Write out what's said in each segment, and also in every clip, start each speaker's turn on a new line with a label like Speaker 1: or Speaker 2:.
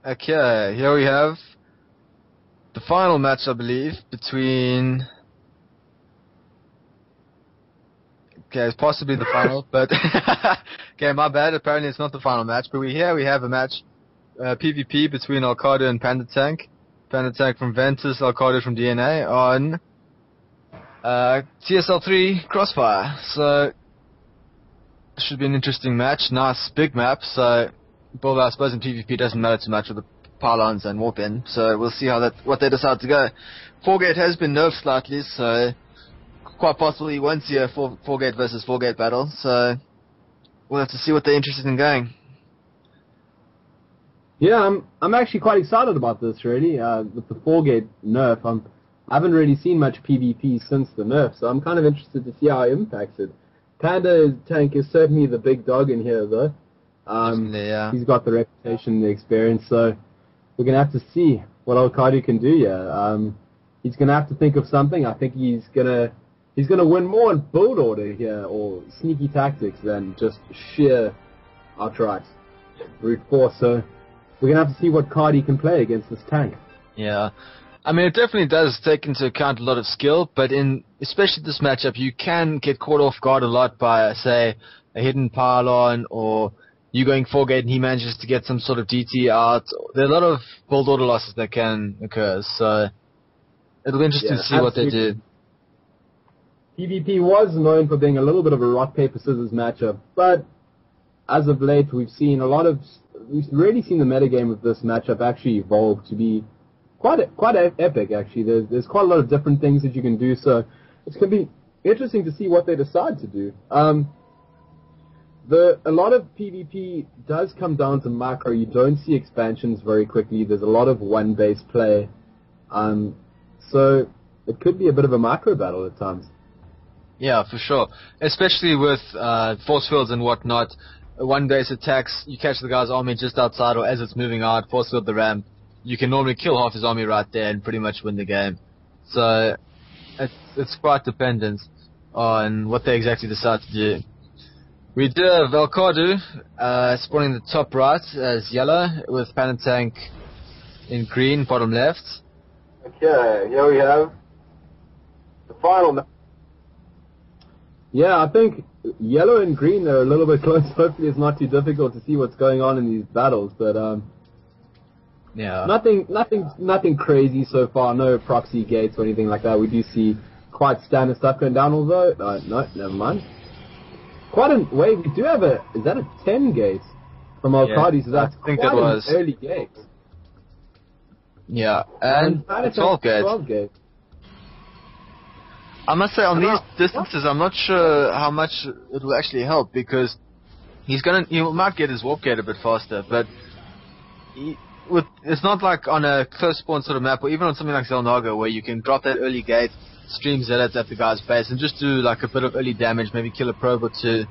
Speaker 1: Okay, here we have the final match, I believe, between... Okay, it's possibly the final, but... Okay, my bad, apparently it's not the final match, but we have a match, PvP between Alcardu and Pandatank. Pandatank from Ventus, Alcardu from DNA, on TSL3 Crossfire. So, should be an interesting match. Nice big map, so... Although I suppose in PvP doesn't matter too much with the pylons and warp in, so we'll see what they decide to go. 4-gate has been nerfed slightly, so quite possibly you won't see a 4-gate versus 4-gate battle, so we'll have to see what they're interested in going.
Speaker 2: Yeah, I'm actually quite excited about this, really. With the 4-gate nerf, I haven't really seen much PvP since the nerf, so I'm kind of interested to see how it impacts it. Pandatank is certainly the big dog in here, though.
Speaker 1: Yeah.
Speaker 2: He's got the reputation, the experience, so we're going to have to see what Alcardu can do here. He's going to have to think of something. I think he's going to win more in build order here, or sneaky tactics, than just sheer outright brute force. So we're going to have to see what card he can play against this tank.
Speaker 1: Yeah. I mean, it definitely does take into account a lot of skill, but especially this matchup, you can get caught off guard a lot by, say, a hidden pylon, or you going 4-gate and he manages to get some sort of DT out. There are a lot of build order losses that can occur, so it'll be interesting to see what they do.
Speaker 2: PvP was known for being a little bit of a rock, paper, scissors matchup, but as of late we've really seen the metagame of this matchup actually evolve to be quite epic, actually. There's quite a lot of different things that you can do, so it's going to be interesting to see what they decide to do. A lot of PvP does come down to macro. You don't see expansions very quickly. There's a lot of one-base play. So it could be a bit of a macro battle at times.
Speaker 1: Yeah, for sure. Especially with force fields and whatnot. One-base attacks, you catch the guy's army just outside or as it's moving out, force field the ramp. You can normally kill half his army right there and pretty much win the game. So it's quite dependent on what they exactly decide to do. We do have Alcardu spawning the top right as yellow, with Pandatank in green, bottom left.
Speaker 2: Okay, here we have the final. Yeah, I think yellow and green are a little bit close. Hopefully it's not too difficult to see what's going on in these battles, but
Speaker 1: yeah,
Speaker 2: nothing crazy so far. No proxy gates or anything like that. We do see quite standard stuff going down, although no, never mind. Wait, we do have is that a 10 gate from Alcardu? So that's
Speaker 1: quite
Speaker 2: an early gate.
Speaker 1: Yeah, and a 12 gate. I must say, on these distances, I'm not sure how much it will actually help, because he might get his warp gate a bit faster, but it's not like on a close spawn sort of map, or even on something like Zelnaga, where you can drop that early gate, stream zealots at the guy's base, and just do like a bit of early damage, maybe kill a probe or two,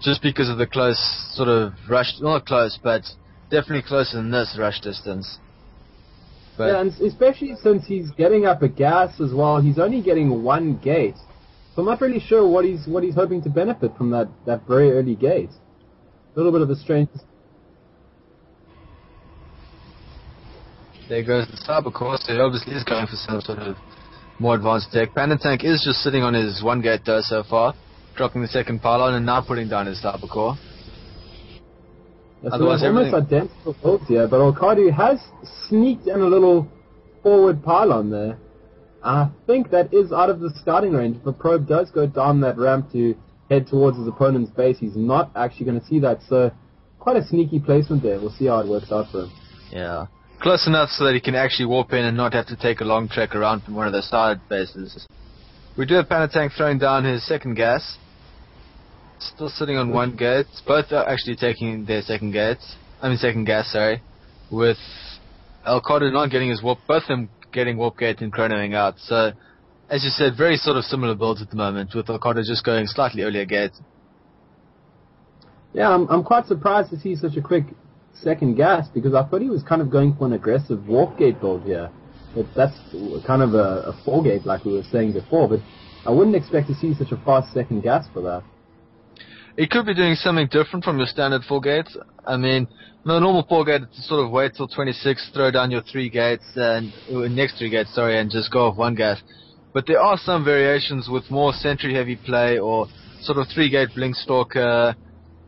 Speaker 1: just because of the close sort of rush, not close, but definitely closer than this rush distance. But
Speaker 2: yeah, and especially since he's getting up a gas as well, he's only getting one gate. So I'm not really sure what he's hoping to benefit from that very early gate. A little bit of a strange...
Speaker 1: There goes the cyber core, so he obviously is going for some sort of more advanced tech. Pandatank is just sitting on his one gate though so far, dropping the second pylon and now putting down his cyber core.
Speaker 2: Yeah, so there's almost identical builds here, but Alcardu has sneaked in a little forward pylon there. I think that is out of the scouting range. If a probe does go down that ramp to head towards his opponent's base, he's not actually going to see that, so quite a sneaky placement there. We'll see how it works out for him.
Speaker 1: Yeah. Close enough so that he can actually warp in and not have to take a long trek around from one of the side bases. We do have Pandatank throwing down his second gas. Still sitting on one gate. Both are actually taking their second gas, sorry. With Alcardu not getting his warp, both of them getting warp gate and chronoing out. So, as you said, very sort of similar builds at the moment, with Alcardu just going slightly earlier gate.
Speaker 2: Yeah, I'm quite surprised to see such a quick second gas, because I thought he was kind of going for an aggressive warp gate build here. But that's kind of a 4-gate like we were saying before, but I wouldn't expect to see such a fast second gas for that.
Speaker 1: He could be doing something different from your standard 4 gates. I mean, the normal 4 gate is to sort of wait till 26, throw down your 3 gates, and next 3 gates, and just go off 1 gas. But there are some variations with more sentry heavy play or sort of 3 gate blink stalker,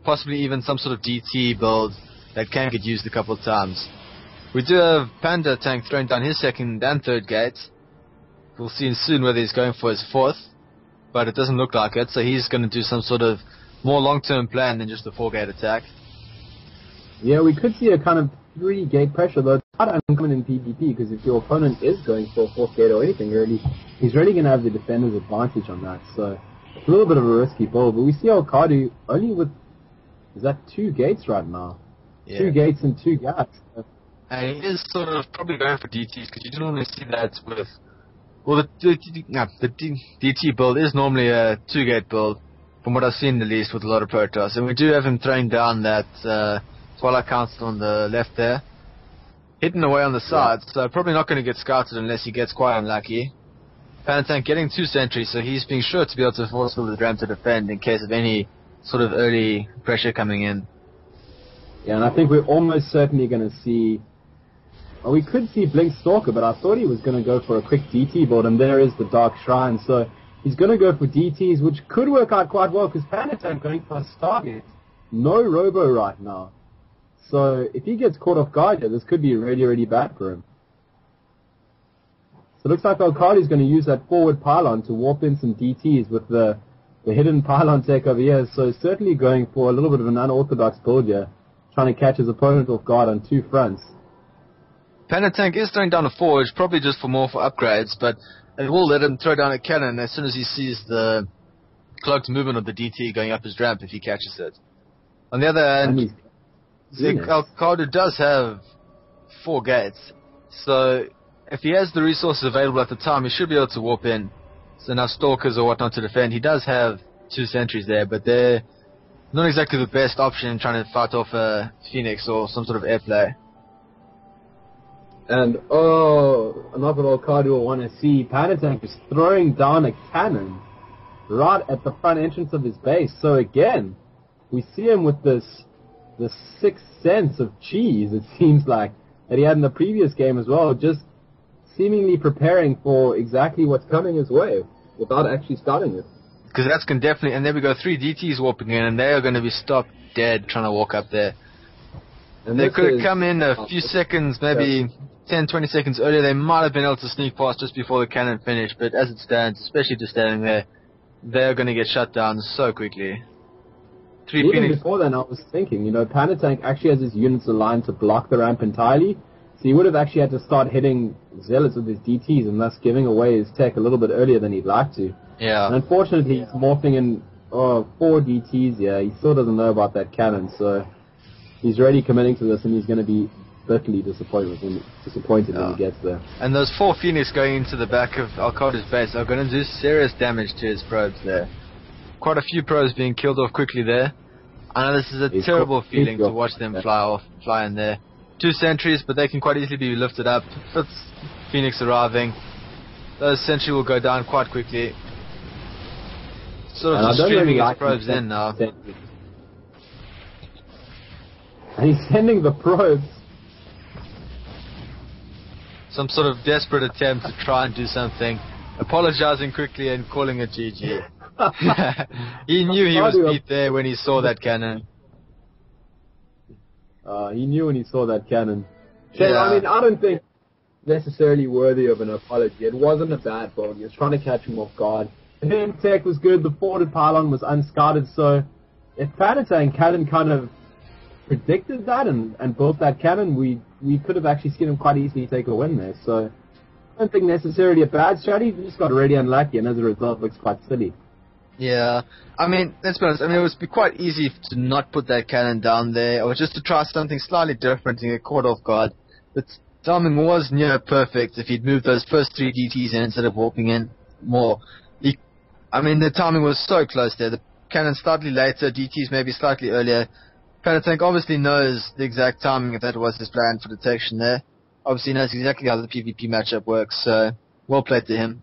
Speaker 1: possibly even some sort of DT build that can get used a couple of times. We do have Pandatank throwing down his 2nd and 3rd gates. We'll see soon whether he's going for his 4th, but it doesn't look like it, so he's going to do some sort of more long-term plan than just a 4-gate attack.
Speaker 2: Yeah, we could see a kind of 3-gate pressure, though. It's not uncommon in PvP, because if your opponent is going for a 4th gate or anything, really, he's really going to have the defender's advantage on that. So it's a little bit of a risky build. But we see Alcardu only with, is that 2 gates right now? Yeah. 2 gates and 2 gaps.
Speaker 1: And he is sort of probably going for DTs, because you don't normally see that with... Well, the DT build is normally a 2-gate build, from what I've seen at least with a lot of Protoss. And we do have him throwing down that Twilight Council on the left there. Hidden away on the side, so probably not going to get scouted unless he gets quite unlucky. Pandatank getting 2 sentries, so he's being sure to be able to force the ramp to defend in case of any sort of early pressure coming in.
Speaker 2: Yeah, and I think we're almost certainly going to see... Well, we could see Blink Stalker, but I thought he was going to go for a quick DT build, and there is the Dark Shrine, so he's going to go for DTs, which could work out quite well, because Pandatank going for a Stargate. No Robo right now. So if he gets caught off guard here, this could be really, really bad for him. So it looks like Alcardu is going to use that forward pylon to warp in some DTs with the hidden pylon tech over here, so certainly going for a little bit of an unorthodox build here, trying to catch his opponent off guard on 2 fronts.
Speaker 1: Pandatank is throwing down a forge, probably just for upgrades, but it will let him throw down a cannon as soon as he sees the cloaked movement of the DT going up his ramp if he catches it. On the other hand, Alcardu does have 4 gates, so if he has the resources available at the time, he should be able to warp in. So enough stalkers or whatnot to defend. He does have 2 sentries there, but they're not exactly the best option in trying to fight off a Phoenix or some sort of airplay.
Speaker 2: And, another Alcardu will want to see Pandatank is throwing down a cannon right at the front entrance of his base. So again, we see him with this 6th sense of cheese, it seems like, that he had in the previous game as well, just seemingly preparing for exactly what's coming his way without actually starting it.
Speaker 1: Because that's can definitely, and there we go, 3 DTs warping in, and they are going to be stopped dead trying to walk up there. And they could have come in a few seconds, maybe 10, 20 seconds earlier. They might have been able to sneak past just before the cannon finished, but as it stands, especially just standing there, they're going to get shut down so quickly.
Speaker 2: Even before then, I was thinking, Pandatank actually has his units aligned to block the ramp entirely, so he would have actually had to start hitting Zealots with his DTs and thus giving away his tech a little bit earlier than he'd like to.
Speaker 1: Yeah.
Speaker 2: And unfortunately, he's morphing in 4 DTs here. He still doesn't know about that cannon, so he's already committing to this, and he's going to be bitterly disappointed when he gets there. And
Speaker 1: those 4 Phoenix going into the back of Alcardu's base are going to do serious damage to his probes there. Quite a few probes being killed off quickly there. I know this is a terrible feeling to watch them fly in there. 2 sentries, but they can quite easily be lifted up. 5th Phoenix arriving. Those sentries will go down quite quickly. Sort of just streaming his probes in now.
Speaker 2: And he's sending the probes.
Speaker 1: Some sort of desperate attempt to try and do something. Apologizing quickly and calling it GG. He knew he was beat there when he saw that cannon.
Speaker 2: He knew when he saw that cannon. Yeah. I mean, I don't think necessarily worthy of an apology. It wasn't a bad build. He was trying to catch him off guard. The hidden tech was good. The forwarded pylon was unscouted. So if Pandatank hadn't kind of predicted that and built that cannon, we could have actually seen him quite easily take a win there. So I don't think necessarily a bad strategy. He just got really unlucky, and as a result, looks quite silly.
Speaker 1: Yeah, I mean, let's be honest, it would be quite easy to not put that cannon down there, or just to try something slightly different and get caught off guard. But timing was near perfect if he'd moved those first 3 DTs in instead of warping in more. The timing was so close there. The cannon slightly later, DTs maybe slightly earlier. Pandatank obviously knows the exact timing if that was his plan for detection there. Obviously knows exactly how the PvP matchup works, so well played to him.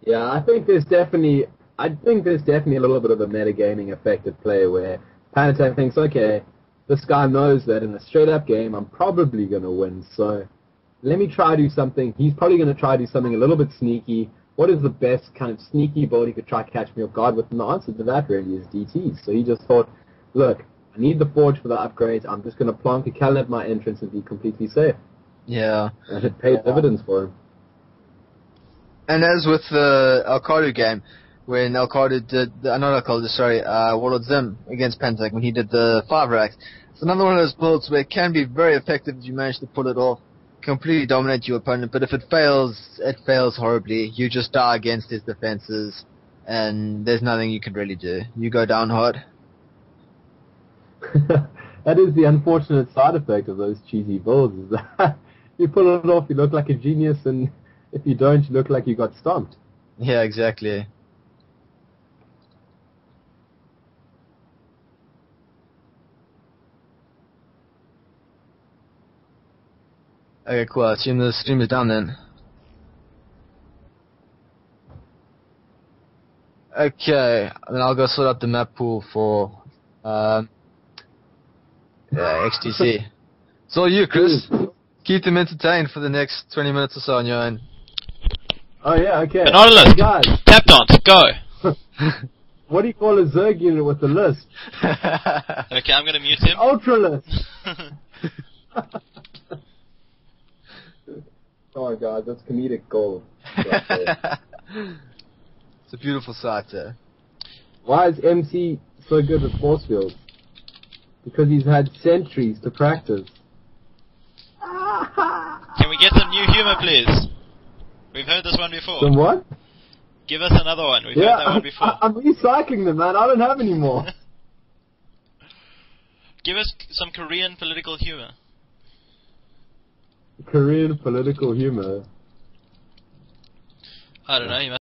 Speaker 2: Yeah, I think there's definitely I think there's definitely a little bit of a metagaming effect at play where Pandatank thinks, okay, this guy knows that in a straight-up game I'm probably going to win, so let me try to do something. He's probably going to try to do something a little bit sneaky. What is the best kind of sneaky build he could try to catch me off guard with? And the answer to that really is DTs. So he just thought, look, I need the Forge for the upgrades. I'm just going to plonk a cannon at my entrance and be completely safe.
Speaker 1: Yeah.
Speaker 2: And it paid dividends for him.
Speaker 1: And as with the Alcardu game, when Alcardu did, Warlord Zim against Pandatank, when he did the 5 racks, it's another one of those builds where it can be very effective if you manage to pull it off, completely dominate your opponent, but if it fails horribly. You just die against his defenses, and there's nothing you can really do. You go down hard.
Speaker 2: That is the unfortunate side effect of those cheesy builds, is that you pull it off, you look like a genius, and if you don't, you look like you got stomped.
Speaker 1: Yeah, exactly. Okay, cool. I assume the stream is down then. Okay, then I'll go sort out the map pool for XTC. It's all you, Chris. Keep them entertained for the next 20 minutes or so on your own.
Speaker 2: Oh yeah, okay.
Speaker 3: But not a list.
Speaker 2: Hey, guys.
Speaker 3: Tap dance, go.
Speaker 2: What do you call a Zerg unit with a list?
Speaker 3: Okay, I'm gonna mute him.
Speaker 2: Ultra list. Oh my god, that's comedic gold.
Speaker 1: It's a beautiful sight, sir.
Speaker 2: Why is MC so good with force fields? Because he's had centuries to practice.
Speaker 3: Can we get some new humor, please? We've heard this one before.
Speaker 2: Some what?
Speaker 3: Give us another one. We've heard that one before.
Speaker 2: I'm recycling them, man. I don't have any more.
Speaker 3: Give us some Korean political humor.
Speaker 2: Korean political humor.
Speaker 3: I don't know. You